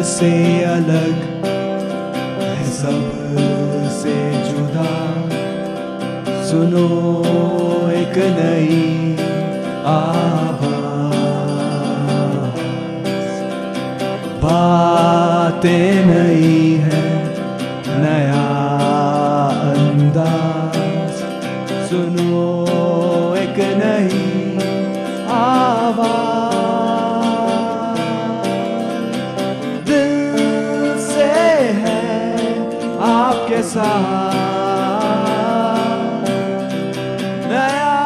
سے الگ ہے سب سے جدا. سنو ایک نئی آواز, باتیں نئی ہیں نیا انداز. سنو ایک نئی آواز, دل سے ہے آپ کے ساتھ نیا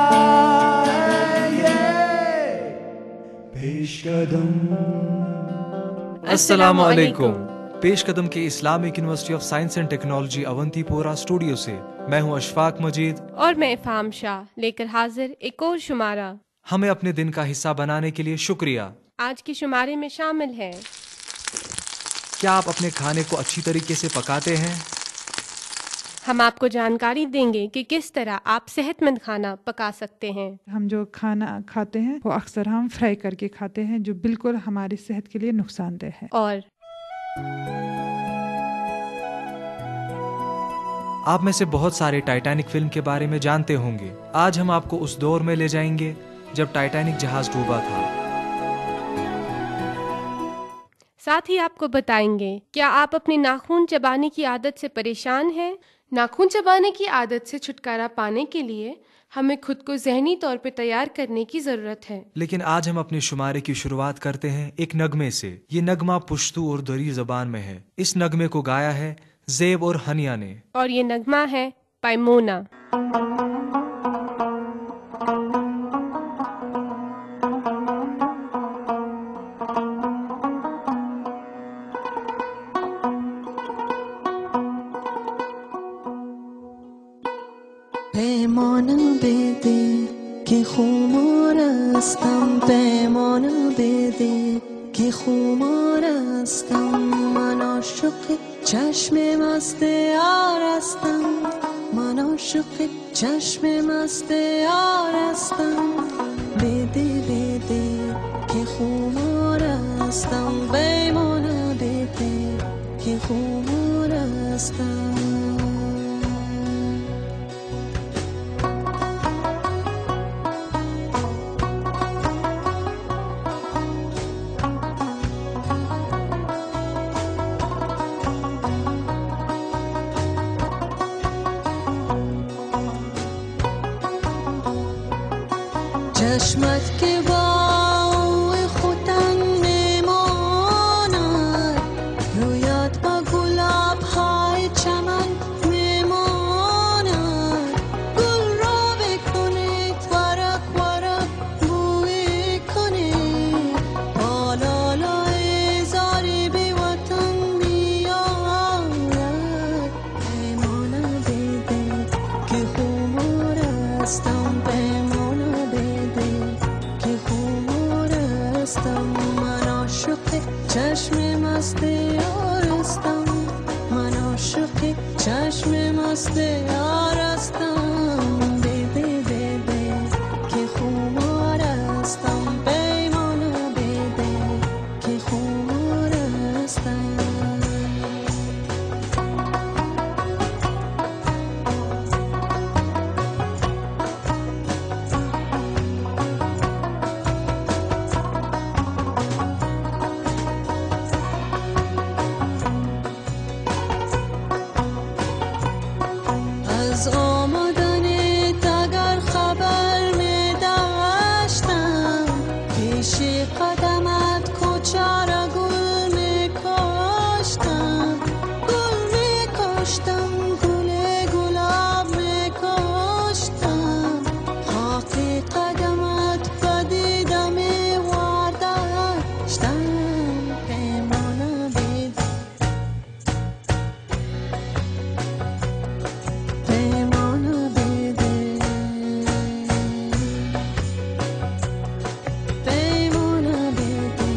ہے یہ پیش قدم. السلام علیکم. پیش قدم کے Islamic University of Science and Technology Awantipora studio سے میں ہوں اشفاق مجید اور میں افہام شاہ لے کر حاضر ایک اور شمارہ. ہمیں اپنے دن کا حصہ بنانے کے لیے شکریہ. آج کے شمارے میں شامل ہے: کیا آپ اپنے کھانے کو اچھی طریقے سے پکاتے ہیں؟ ہم آپ کو جانکاری دیں گے کہ کس طرح آپ صحت مند کھانا پکا سکتے ہیں. ہم جو کھانا کھاتے ہیں وہ اکثر ہم فرائی کر کے کھاتے ہیں جو بالکل ہماری صحت کے لیے نقصان دہ ہے. اور آپ میں سے بہت سارے ٹائٹینک فلم کے بارے میں جانتے ہوں گے. آج ہم آپ کو اس دور میں لے جائیں گے جب ٹائٹینک جہاز ڈوبا تھا. ساتھ ہی آپ کو بتائیں گے کیا آپ اپنی ناخن چبانے کی عادت سے پریشان ہیں. ناخن چبانے کی عادت سے چھٹکارا پانے کے لیے ہمیں خود کو ذہنی طور پہ تیار کرنے کی ضرورت ہے. لیکن آج ہم اپنے شمارے کی شروعات کرتے ہیں ایک نغمے سے. یہ نغمہ پشتو اور دری زبان میں ہے. اس نغمے کو گایا ہے زیب اور ہنیا نے, اور یہ نغمہ ہے پیمونہ. پیمانه بده که خمار هستم, پیمانه بده که خمار هستم, من عاشق چشم مست یار هستم, من عاشق چشم مست یار هستم. بده بده که خمار هستم, پیمانه بده که خمار هستم. چشمت که با خودم میماند, رویت با گلاب های چمن میماند, گل را بکنید ورق ورق بوی کنید, بالالای زاری بی وطن میآید. پیمانه بده که خمار هستم, پیمانه بده که خمار هستم, من عاشق چشم مست یار هستم, من عاشق چشم مست یار هستم. بده بده که خمار هستم, پیمانه بده که خمار هستم. از آمدنت اگر خبر می داشتم, پیش قدمت کوچه را گل می کاشتم, گل می کاشتم, گل گلاب می کاشتم, خاک قدمت بدیده می وارداشتم. پیمانه بده, پیمانه بده, پیمانه بده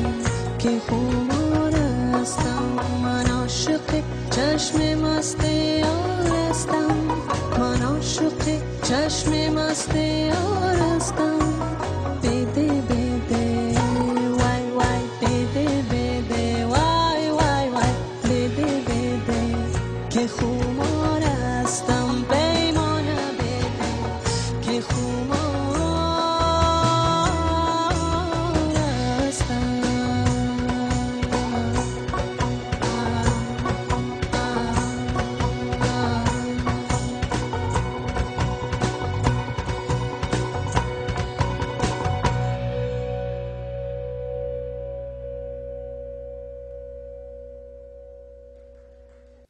که خمار هستم, من عاشق چشم مست یار هستم, من عاشق چشم مست یار هستم. بده بده وای وای, بده بده وای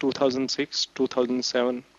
2006-2007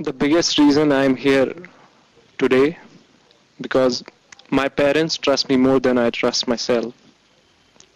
The biggest reason I am here today because my parents trust me more than I trust myself.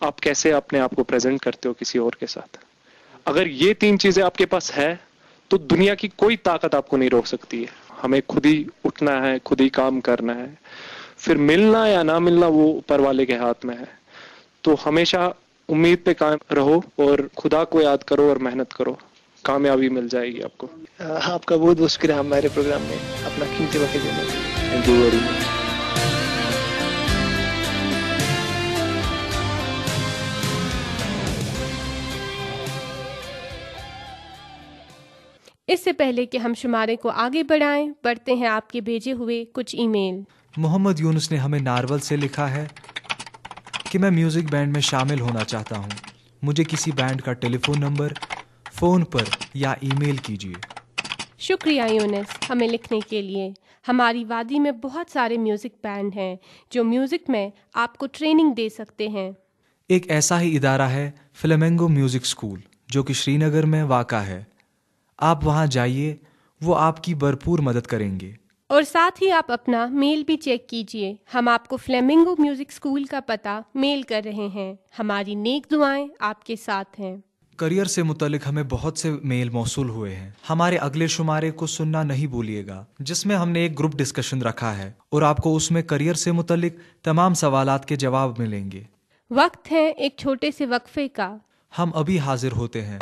آپ کیسے اپنے آپ کو پریزنٹ کرتے ہو کسی اور کے ساتھ. اگر یہ 3 چیزیں آپ کے پاس ہے تو دنیا کی کوئی طاقت آپ کو نہیں روک سکتی ہے. ہمیں خود ہی اٹھنا ہے, خود ہی کام کرنا ہے. پھر ملنا یا نہ ملنا وہ اوپر والے کے ہاتھ میں ہے. تو ہمیشہ امید پہ قائم رہو اور خدا کو یاد کرو اور محنت کرو, کامیابی مل جائے گی آپ کو. آپ کا بہت بہت شکریہ ہمارے پروگرام میں اپنا قیمتی وقت دینے کے لیے. Thank you very much. اس سے پہلے کہ ہم شمارے کو آگے بڑھائیں، پڑھتے ہیں آپ کے بھیجے ہوئے کچھ ای میل. محمد یونس نے ہمیں نارول سے لکھا ہے کہ میں میوزک بینڈ میں شامل ہونا چاہتا ہوں. مجھے کسی بینڈ کا ٹیلی فون نمبر فون پر یا ای میل کیجیے. شکریہ یونس ہمیں لکھنے کے لیے. ہماری وادی میں بہت سارے میوزک بینڈ ہیں جو میوزک میں آپ کو ٹریننگ دے سکتے ہیں. ایک ایسا ہی ادارہ ہے فلیمنگو میوزک اسکول جو کہ شری نگر میں واقع ہے. آپ وہاں جائیے, وہ آپ کی بھرپور مدد کریں گے. اور ساتھ ہی آپ اپنا میل بھی چیک کیجئے. ہم آپ کو فلیمنگو میوزک اسکول کا پتہ میل کر رہے ہیں. ہماری نیک دعائیں آپ کے ساتھ ہیں. کریئر سے متعلق ہمیں بہت سے میل موصول ہوئے ہیں. ہمارے اگلے شمارے کو سننا نہیں بھولیے گا, جس میں ہم نے ایک گروپ ڈسکشن رکھا ہے اور آپ کو اس میں کریئر سے متعلق تمام سوالات کے جواب ملیں گے. وقت ہے ایک چھوٹے سے وقفے کا. ہم ابھی حاضر ہوتے ہیں.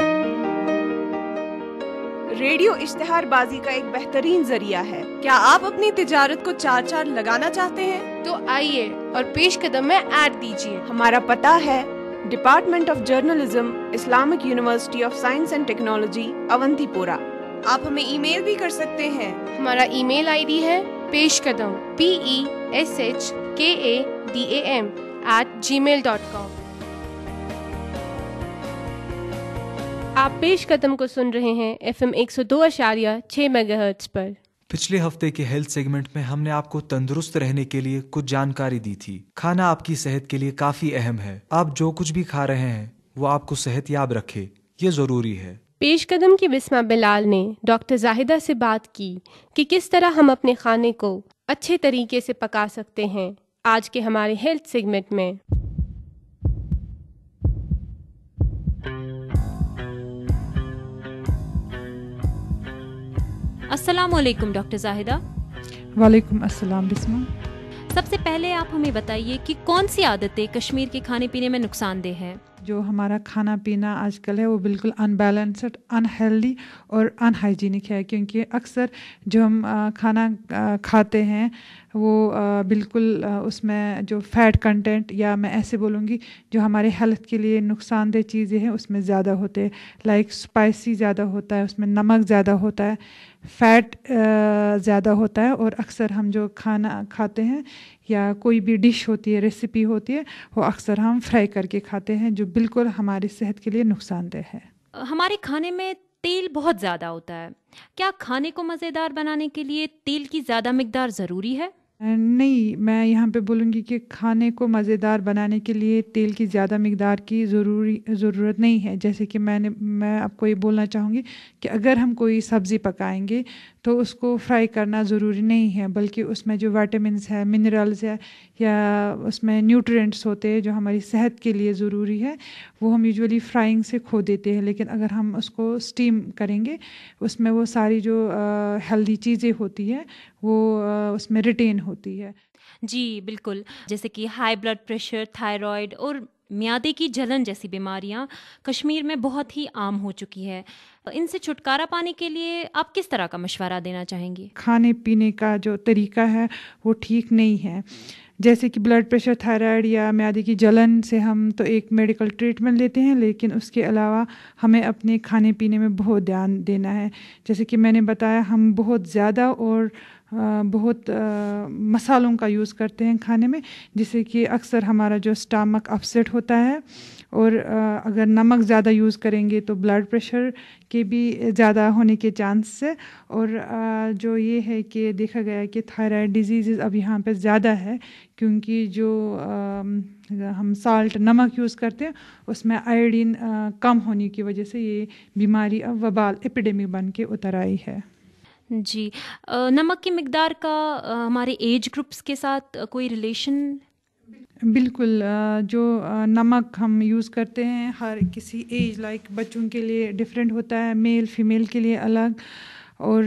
ریڈیو اشتہار بازی کا ایک بہترین ذریعہ ہے. کیا آپ اپنی تجارت کو 4 لگانا چاہتے ہیں؟ تو آئیے اور پیش قدم میں ایڈ دیجیے. ہمارا پتہ ہے department of journalism, Islamic University of Science and Technology, Awantipora. آپ ہمیں ای میل بھی کر سکتے ہیں. ہمارا ای میل آئی ڈی ہے پیش قدم PESHKADAM@gmail.com. آپ پیش قدم کو سن رہے ہیں FM 102.6 MHz پر. پچھلے ہفتے کے ہیلتھ سیگمنٹ میں ہم نے آپ کو تندرست رہنے کے لیے کچھ جانکاری دی تھی. کھانا آپ کی صحت کے لیے کافی اہم ہے. آپ جو کچھ بھی کھا رہے ہیں وہ آپ کو صحت یاب رکھے, یہ ضروری ہے. پیش قدم کی بسمہ بلال نے ڈاکٹر زاہدہ سے بات کی کہ کس طرح ہم اپنے کھانے کو اچھے طریقے سے پکا سکتے ہیں آج کے ہمارے ہیلتھ سیگمنٹ میں. السلام علیکم ڈاکٹر زاہدہ. وعلیکم السلام بسمہ. سب سے پہلے آپ ہمیں بتائیے کہ کون سی عادتیں کشمیر کے کھانے پینے میں نقصان دہ ہیں؟ جو ہمارا کھانا پینا آج کل ہے وہ بالکل ان بیلنسڈ, ان ہیلدی اور ان ہائیجینک ہے, کیونکہ اکثر جو ہم کھانا کھاتے ہیں وہ بالکل اس میں جو فیٹ کنٹینٹ, یا میں ایسے بولوں گی جو ہمارے ہیلتھ کے لیے نقصان دہ چیزیں ہیں اس میں زیادہ ہوتے ہیں. لائک اسپائسی زیادہ ہوتا ہے, اس میں نمک زیادہ ہوتا ہے, فیٹ زیادہ ہوتا ہے. اور اکثر ہم جو کھانا کھاتے ہیں یا کوئی بھی ڈش ہوتی ہے, ریسیپی ہوتی ہے, وہ اکثر ہم فرائی کر کے کھاتے ہیں جو بالکل ہماری صحت کے لیے نقصان دہ ہے. ہمارے کھانے میں تیل بہت زیادہ ہوتا ہے. کیا کھانے کو مزیدار بنانے کے لیے تیل کی زیادہ مقدار ضروری ہے؟ نہیں, میں یہاں پہ بولوں گی کہ کھانے کو مزیدار بنانے کے لیے تیل کی زیادہ مقدار کی ضرورت نہیں ہے. جیسے کہ میں آپ کو یہ بولنا چاہوں گی کہ اگر ہم کوئی سبزی پکائیں گے تو اس کو فرائی کرنا ضروری نہیں ہے, بلکہ اس میں جو وائٹامنس ہے, منرلز ہے, یا اس میں نیوٹرینٹس ہوتے ہیں جو ہماری صحت کے لیے ضروری ہے, وہ ہم یوزولی فرائنگ سے کھو دیتے ہیں. لیکن اگر ہم اس کو اسٹیم کریں گے اس میں وہ ساری جو ہیلدی چیزیں ہوتی ہیں وہ اس میں ریٹین ہوتی ہے. جی بالکل, جیسے کہ ہائی بلڈ پریشر, تھائرائیڈ اور میادے کی جلن جیسی بیماریاں کشمیر میں بہت ہی عام ہو چکی ہے. ان سے چھٹکارا پانے کے لیے آپ کس طرح کا مشورہ دینا چاہیں گے؟ کھانے پینے کا جو طریقہ ہے وہ ٹھیک نہیں ہے. جیسے کہ بلڈ پریشر, تھائرائیڈ یا میادے کی جلن سے ہم تو ایک میڈیکل ٹریٹمنٹ لیتے ہیں, لیکن اس کے علاوہ ہمیں اپنے کھانے پینے میں بہت دھیان دینا ہے. جیسے کہ میں نے بتایا, ہم بہت زیادہ اور بہت مسالوں کا یوز کرتے ہیں کھانے میں, جس سے کہ اکثر ہمارا جو اسٹامک اپسیٹ ہوتا ہے. اور اگر نمک زیادہ یوز کریں گے تو بلڈ پریشر کے بھی زیادہ ہونے کے چانس ہے. اور جو یہ ہے کہ دیکھا گیا ہے کہ تھائرائڈ ڈیزیزز اب یہاں پہ زیادہ ہے, کیونکہ جو ہم سالٹ, نمک یوز کرتے ہیں اس میں آئوڈین کم ہونے کی وجہ سے یہ بیماری اب وبال ایپیڈیمک بن کے اتر آئی ہے. جی, نمک کی مقدار کا ہمارے ایج گروپس کے ساتھ کوئی ریلیشن؟ بالکل جو نمک ہم یوز کرتے ہیں ہر کسی ایج لائک بچوں کے لیے ڈفرینٹ ہوتا ہے، میل فیمیل کے لیے الگ، اور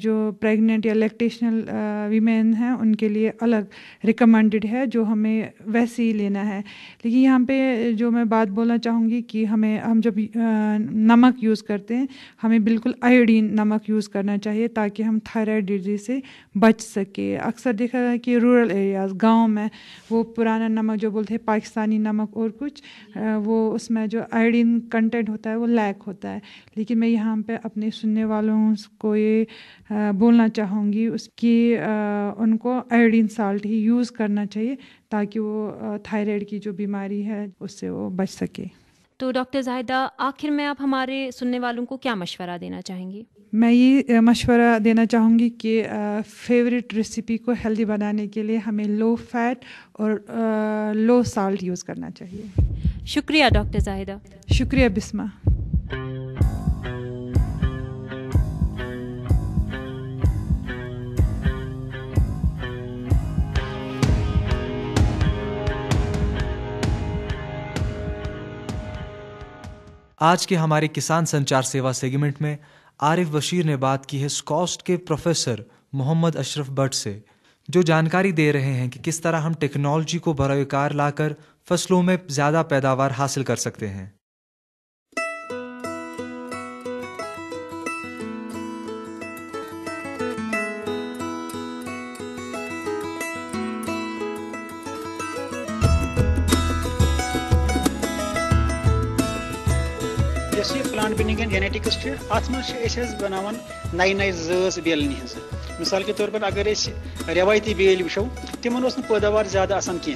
جو پریگننٹ یا لیکٹیشنل ویمین ہیں ان کے لیے الگ ریکمینڈڈ ہے جو ہمیں ویسے ہی لینا ہے. لیکن یہاں پہ جو میں بات بولنا چاہوں گی کہ ہم جب نمک یوز کرتے ہیں ہمیں بالکل آیوڈین نمک یوز کرنا چاہیے تاکہ ہم تھائرائڈ ڈیزیز سے بچ سکے. اکثر دیکھا ہے کہ رورل ایریاز گاؤں میں وہ پرانا نمک جو بولتے ہیں پاکستانی نمک اور کچھ وہ اس میں جو آیوڈین کنٹینٹ ہوتا ہے وہ لیک ہوتا ہے. لیکن میں یہاں پہ اپنے سننے والوں کو یہ بولنا چاہوں گی اس کی ان کو آیوڈین سالٹ ہی یوز کرنا چاہیے تاکہ وہ تھائرائڈ کی جو بیماری ہے اس سے وہ بچ سکے. تو ڈاکٹر زاہدہ آخر میں آپ ہمارے سننے والوں کو کیا مشورہ دینا چاہیں گی؟ میں یہ مشورہ دینا چاہوں گی کہ فیوریٹ ریسیپی کو ہیلدی بنانے کے لیے ہمیں لو فیٹ اور لو سالٹ یوز کرنا چاہیے. شکریہ ڈاکٹر زاہدہ. شکریہ بسمہ. آج کے ہمارے کسان سنچار سیوا سیگمنٹ میں عارف بشیر نے بات کی ہے اسکاسٹ کے پروفیسر محمد اشرف بٹ سے، جو جانکاری دے رہے ہیں کہ کس طرح ہم ٹیکنالوجی کو برائے کار لا کر فصلوں میں زیادہ پیداوار حاصل کر سکتے ہیں. یس یہ پلانٹ بیننگ اینڈ جینیٹکس ات مز بناوان نئی نئی زٲژ بیلن ہز. مثال کے طور پر اگر روایتی بیل وچو تمن اس پیداوار زیادہ آسان کی.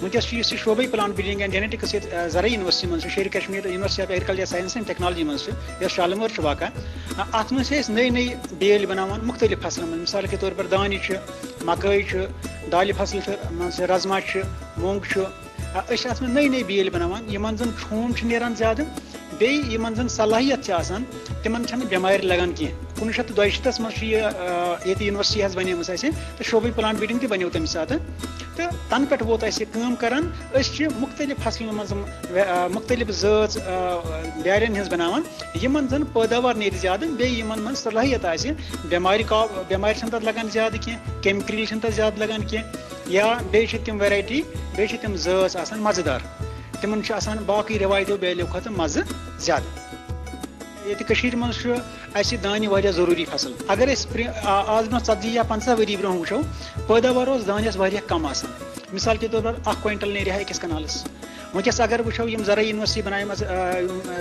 ونکس یہ شعبہ پلانٹ بیننگ اینڈ جینیٹکس زرعی یونیورسٹی من شیر Kashmir university of agriculture science and technology من یس شالمور واقع. ات مز نئی نئی بیل بناوان مختلف فصلن من. مثال کے طور پر دانہ مکئی دالہ فصل رزما مونگ ات نئی نئی بیل بناوان یمن زن چھون نیران زیادہ بیٚیہِ یِمن زن صلاحیت چھِ آسان تِمن چھنہٕ بٮ۪مارِ لگان کینٛہہ. 1942 منٛز چھِ ییٚتہِ یونیورسٹی حظ بنیمٕژ اَسہِ تہٕ شعبہٕ پلانٹ بریڈنگ تہِ بنیو تمہِ ساتہٕ تہٕ تنہٕ پٮ۪ٹھ ووت اَسہِ کٲم کران. أسۍ چھِ مختلف فصلن منٛز مختلف زٲژ بیالٮ۪ن ہٕنٛز بناوان یِمن زن پٲداوار نیرِ زیادٕ بیٚیہِ یِمن منٛز صلاحیت آسہِ بٮ۪مارِ چھنہٕ تتھ لگان زیادٕ کینٛہہ کیمِکل چھنہٕ تتھ زیادٕ لگان کینٛہہ یا بیٚیہِ چھِ تِم ویرایٹی بیٚیہِ چھِ تِم زٲژ آسان مزٕدار تمن چھُ آسان باقٕے روایتو بیلیو کھۄتہٕ مزٕ زیادٕ. ییٚتہِ کٔشیٖرِ منٛز چھُ اَسہِ دانہِ واریاہ ضروٗری فصل. اگر أسۍ آز برونٛہہ 40 یا 50 ؤری برونٛہہ وٕچھو پٲداوار اوس دانٮ۪س واریاہ کم آسان. مثال کے طور پر 1 کوینٹل نیرِ ہا أکِس کنالس. ونکس اگر وٕچھو یم زرعی یونیورسٹی بنایمژ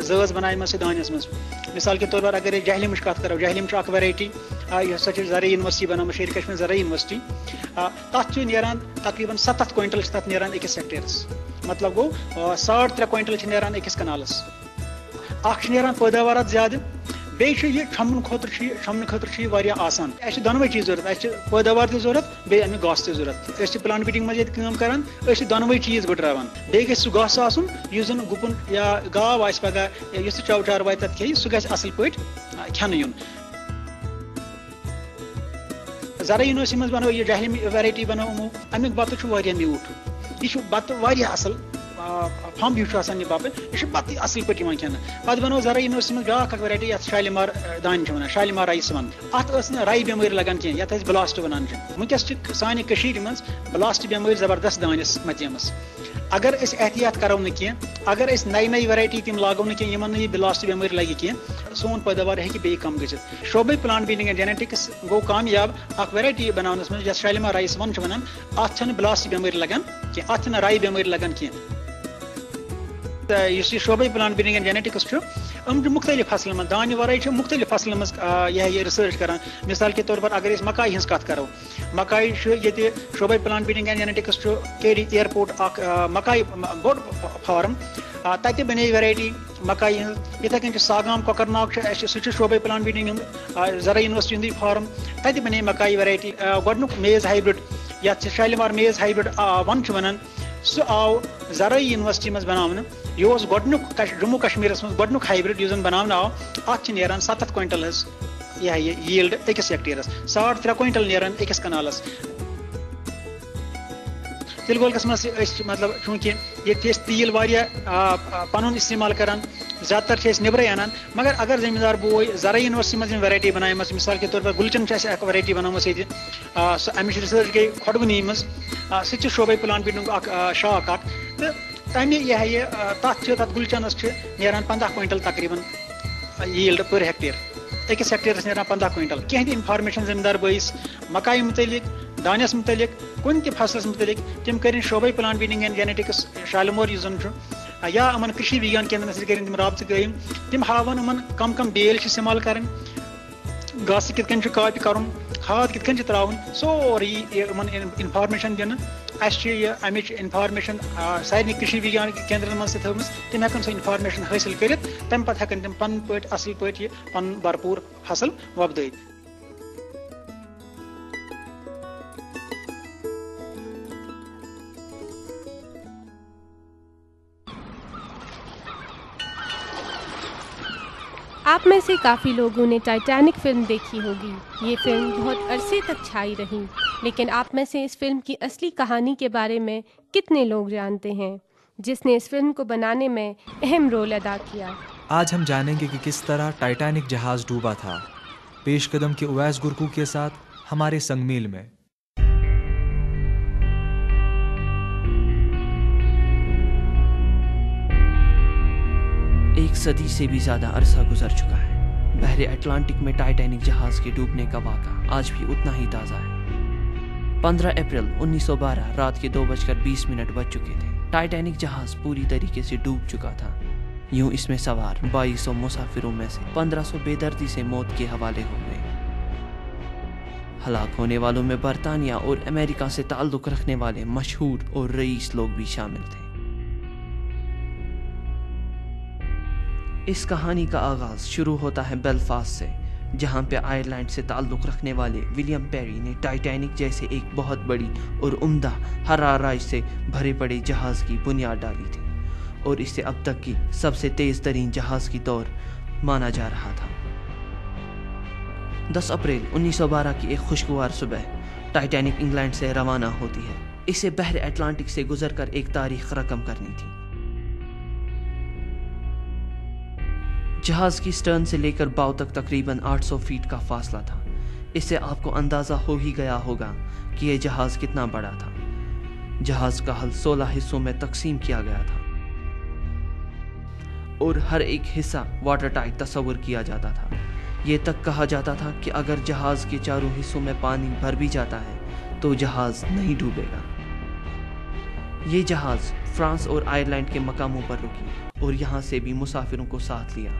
زٲژ بنایمژ دانٮ۪س منٛز. مثال کے طور پر اگر أسۍ جہلمٕچ کتھ کرو جہلم چھُ اکھ ویرایٹی یۄس ہسا چھِ زرعی یونیورسٹی بنٲومٕژ شیر کشمیر زرعی یونیورسٹی. تتھ چھُ نیران تقریباً 7 کوینٹل چھِ تتھ نیران أکِس ہیکٹیرس. مطلب گوٚو 3.5 کوینٹل چھِ نیران أکِس کنالس. اکھ چھِ نیران پٲداوارات زیادٕ بیٚیہِ چھُ یہِ چھۄمبنہٕ خٲطرٕ چھُ یہِ واریاہ آسان. اَسہِ چھِ دۄنوَے چیٖز ضوٚرتھ. اَسہِ چھِ پٲداوار تہِ ضوٚرتھ بیٚیہِ اَمیُک گاسہٕ تہِ ضوٚرتھ. أسۍ چھِ پلانٹ بریڈنگ منٛز ییٚتہِ کٲم کران أسۍ چھِ دۄنوَے چیٖز بٔٹراوان. بیٚیہِ گژھِ سُہ گاسہٕ آسُن یُس زن گُپن یا گاو آسہِ پگاہ یُس تہِ چو چاروٲے تتھ کھیٚیہِ سُہ گژھِ اصل پٲٹھۍ کھٮ۪نہٕ یُن. زرعی یونیورسٹی منٛز بنٲو یہِ جہلم ویرایٹی بنٲو یِمو. امیُک بتہٕ چھُ واریاہ میوٗٹھ. یہِ چھُ بتہٕ واریاہ اصل پھمب ہیوٗ چھُ آسان یہِ بَبہٕ یہِ چھُ بتہٕ اصل پٲٹھۍ یِوان کھٮ۪نہٕ. پتہٕ بنٲو زرعی یونیورسٹی منٛز بیاکھ اکھ ویرایٹی یتھ شالمار دانہِ چھِ ونان شالمار رایس ونان. اتھ ٲس نہٕ راے بٮ۪مٲرۍ لگان کینٛہہ یتھ أسۍ بلاسٹ ونان چھِ. ونکیٚس چھِ سانہِ کٔشیٖرِ منٛز بلاسٹ بٮ۪مٲرۍ زبردست دانٮ۪س مَژیمٕژ. اگر أسۍ احتیاط کرو نہٕ کینٛہہ اگر أسۍ نئی نئی ویرایٹی تِم لاگو نہٕ کینٛہہ یِمن نہٕ یہِ بلاسٹ بٮ۪مٲرۍ لگہِ کینٛہہ سون پٲداوار ہیٚکہِ بیٚیہِ کم گٔژھِتھ. شعبے پلانٹ بریڈنگ اینڈ جینیٹکس گوٚو کامیاب اکھ ویرایٹی بناونس منٛز یتھ شالمار رایس ون چھِ ونان. اتھ چھنہٕ بلاسٹ بٮ۪مٲرۍ لگان کینٛہہ اتھ چھنہٕ راے بٮ۪مٲرۍ لگان کینٛہہ. یُس یہِ شعبے پلانٹ بریڈنگ اینڈ جینیٹکس چھُ یِم چھِ مختلف فصلن منٛز دانہِ ورٲے چھِ مختلف فصلن منٛز یہِ رِسٲرٕچ کران. مثال کے طور پر اگر أسۍ مکاے ہٕنٛز کتھ کرو مکاے چھُ ییٚتہِ شعبے پلانٹ بریڈنگ اینڈ جینیٹکس چھُ کیری ایرپورٹ اکھ مکاے بوٚڑ فارم تتہِ بنے ویرایٹی مکاے ہٕنٛز. یِتھے کٔنۍ چھُ ساگام کۄکرناگ چھُ اَسہِ سُہ چھُ شعبے پلانٹ بریڈنگ ہُنٛد زرعی یونیورسٹی ہُنٛدٕے فارم. تتہِ بنے مکاے ویرایٹی. گۄڈنیُک میز ہایبرڈ یتھ چھِ شالمار میز ہایبرڈ 1 چھِ ونان سُہ آو زرعی یونیورسٹی منٛز بناونہٕ. یہِ اوس گۄڈنیُک جموں کشمیٖرس منٛز گۄڈنیُک ہایبرڈ یُس زن بناونہٕ آو. اتھ چھِ نیران 7 کوینٹل حظ یہِ ییٖلڈ أکِس ہیکٹیرس 3.5 کوینٹل نیران أکِس کنالس. تِلہٕ گۄگلَس منٛز أسۍ مطلب چوٗنٛکہِ ییٚتہِ چھِ أسۍ تیٖل واریاہ پَنُن اِستعمال کران زیادٕ تر چھِ أسۍ نیٚبرَے اَنان مگر اگر زٔمیٖندار بوے زرعی یونیورسٹی منٛز یِم ویرایٹی بنایمَژ مِثال کے طور پر گُلچَن چھِ اَسہِ اکھ ویرایٹی بنٲومٕژ ییٚتہِ سۄ اَمِچ رِسٲرٕچ گٔے کھۄڈوٕنی منٛز سُہ تہِ چھِ شوبے پلان بیٖٹُک اکھ شاخ اکھ تہٕ تَمہِ یہِ تَتھ گُلچَنَس چھِ نیران 15 کویِنٹل تقریٖبن ییٖلڈ پٔر ہیکٹیر أکِس ہیکٹیرَس نیران 15 کویِنٹل کینٛہہ تہِ اِنفارمیشن زٔمیٖندار بٲیِس مکایہِ مُتعلِق دانٮ۪س مُتعلِق کُنہِ تہِ فصلس مُتعلِق تِم کٔرِنۍ شوبے پلان بیٖٹِنگ اینڈ جینیٹکس شالمور یُس زن چھُ یا یِمن کೃಷಿ وِگیان کیندرن سۭتۍ کٔرِنۍ تِم رابطہٕ قٲیِم تِم ہاوَن یِمن کم کم بیل چھِ استعمال کَرٕنۍ گاسہٕ کِتھ کٔنۍ چھُ کاپہِ کَرُن کھاد کِتھ کٔنۍ چھِ تراوُن سورُے یِمن اِنفارمیشن دِنہٕ اَسہِ چھِ یہِ اَمِچ اِنفارمیشن سارنٕے کೃಷಿ وِگیان کیندرن منٛز تہِ تھٲومٕژ تِم ہٮ۪کن سۄ اِنفارمیشن حٲصِل کٔرِتھ تَمہِ پتہٕ ہٮ۪کن تِم پنٕنۍ پٲٹھۍ اَصٕل پٲٹھۍ یہِ پنُن بھرپوٗر فصل وۄپدٲوِتھ. آپ میں سے کافی لوگوں نے ٹائٹینک فلم دیکھی ہوگی. یہ فلم بہت عرصے تک چھائی رہی لیکن آپ میں سے اس فلم کی اصلی کہانی کے بارے میں کتنے لوگ جانتے ہیں جس نے اس فلم کو بنانے میں اہم رول ادا کیا؟ آج ہم جانیں گے کہ کس طرح ٹائٹینک جہاز ڈوبا تھا. پیش قدم کے اویس گرکو کے ساتھ ہمارے سنگ میل میں. ایک صدی سے بھی زیادہ عرصہ گزر چکا ہے. بحر اٹلانٹک میں ٹائٹینک جہاز کے ڈوبنے کا واقعہ آج بھی اتنا ہی تازہ ہے. 15 اپریل 1912 رات کے 2:20 بج چکے تھے. ٹائٹینک جہاز پوری طریقے سے ڈوب چکا تھا. یوں اس میں سوار 2200 مسافروں میں سے 1500 بے دردی سے موت کے حوالے ہو گئے. ہلاک ہونے والوں میں برطانیہ اور امریکہ سے تعلق رکھنے والے مشہور اور رئیس لوگ بھی شامل تھے. اس کہانی کا آغاز شروع ہوتا ہے بیلفاسٹ سے جہاں پہ آئرلینڈ سے تعلق رکھنے والے ولیم پیری نے ٹائٹینک جیسے ایک بہت بڑی اور عمدہ ہر آرائش سے بھرے پڑے جہاز کی بنیاد ڈالی تھی اور اسے اب تک کی سب سے تیز ترین جہاز کی طور مانا جا رہا تھا. 10 اپریل 1912 کی ایک خوشگوار صبح ٹائٹینک انگلینڈ سے روانہ ہوتی ہے. اسے بحر اٹلانٹک سے گزر کر ایک تاریخ رقم کرنی تھی. جہاز کی سٹرن سے لے کر باؤ تک تقریباً 800 فیٹ کا فاصلہ تھا. اس سے آپ کو اندازہ ہو ہی گیا ہوگا کہ یہ جہاز کتنا بڑا تھا. جہاز کا حل 16 حصوں میں تقسیم کیا گیا تھا اور ہر ایک حصہ واٹر ٹائٹ تصور کیا جاتا تھا. یہ تک کہا جاتا تھا کہ اگر جہاز کے چاروں حصوں میں پانی بھر بھی جاتا ہے تو جہاز نہیں ڈوبے گا. یہ جہاز فرانس اور آئرلینڈ کے مقاموں پر رکی اور یہاں سے بھی مسافروں کو ساتھ لیا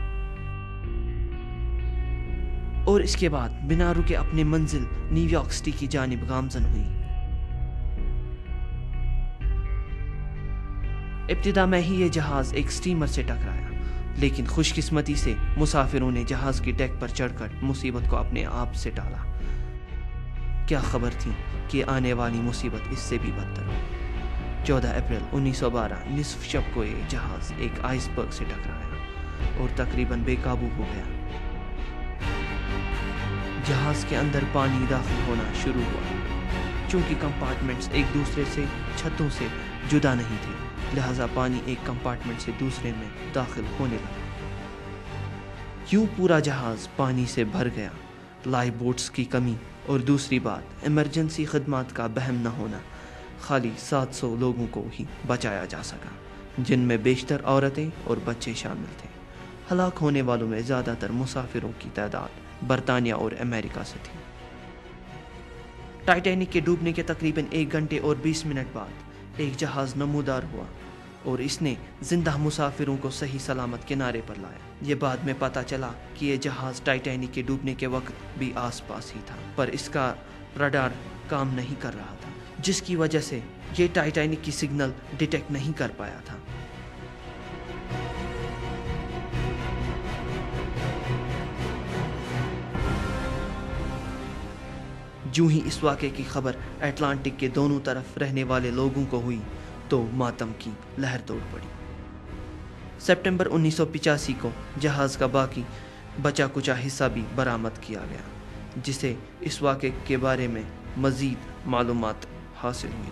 اور اس کے بعد بنا رکے اپنی منزل نیو یارک سٹی کی جانب گامزن ہوئی. ابتدا میں ہی یہ جہاز ایک سٹیمر سے ٹکرایا لیکن خوش قسمتی سے مسافروں نے جہاز کی ڈیک پر چڑھ کر مصیبت کو اپنے آپ سے ٹالا. کیا خبر تھی کہ آنے والی مصیبت اس سے بھی بدتر ہو. 14 اپریل 1912 نصف شب کو یہ جہاز ایک آئس برگ سے ٹکرایا اور تقریباً بے قابو ہو گیا. جہاز کے اندر پانی داخل ہونا شروع ہوا. چونکہ کمپارٹمنٹس ایک دوسرے سے چھتوں سے جدا نہیں تھے لہذا پانی ایک کمپارٹمنٹ سے دوسرے میں داخل ہونے لگا. یوں پورا جہاز پانی سے بھر گیا. لائف بوٹس کی کمی اور دوسری بات ایمرجنسی خدمات کا بہم نہ ہونا. خالی 700 لوگوں کو ہی بچایا جا سکا جن میں بیشتر عورتیں اور بچے شامل تھے. ہلاک ہونے والوں میں زیادہ تر مسافروں کی تعداد برطانیہ اور امریکہ سے تھی. ٹائٹینک کے ڈوبنے کے تقریباً 1 گھنٹے اور 20 منٹ بعد ایک جہاز نمودار ہوا اور اس نے زندہ مسافروں کو صحیح سلامت کنارے پر لایا. یہ بعد میں پتہ چلا کہ یہ جہاز ٹائٹینک کے ڈوبنے کے وقت بھی آس پاس ہی تھا پر اس کا رڈار کام نہیں کر رہا تھا جس کی وجہ سے یہ ٹائٹینک کی سگنل ڈیٹیکٹ نہیں کر پایا تھا. جو ہی اس واقعے کی خبر اٹلانٹک کے دونوں طرف رہنے والے لوگوں کو ہوئی تو ماتم کی لہر توڑ پڑی. سپٹمبر 1985 کو جہاز کا باقی بچا کچا حصہ بھی برآمد کیا گیا جسے اس واقعے کے بارے میں مزید معلومات حاصل ہوئی.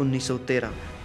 1913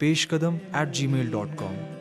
peshkadam@gmail.com।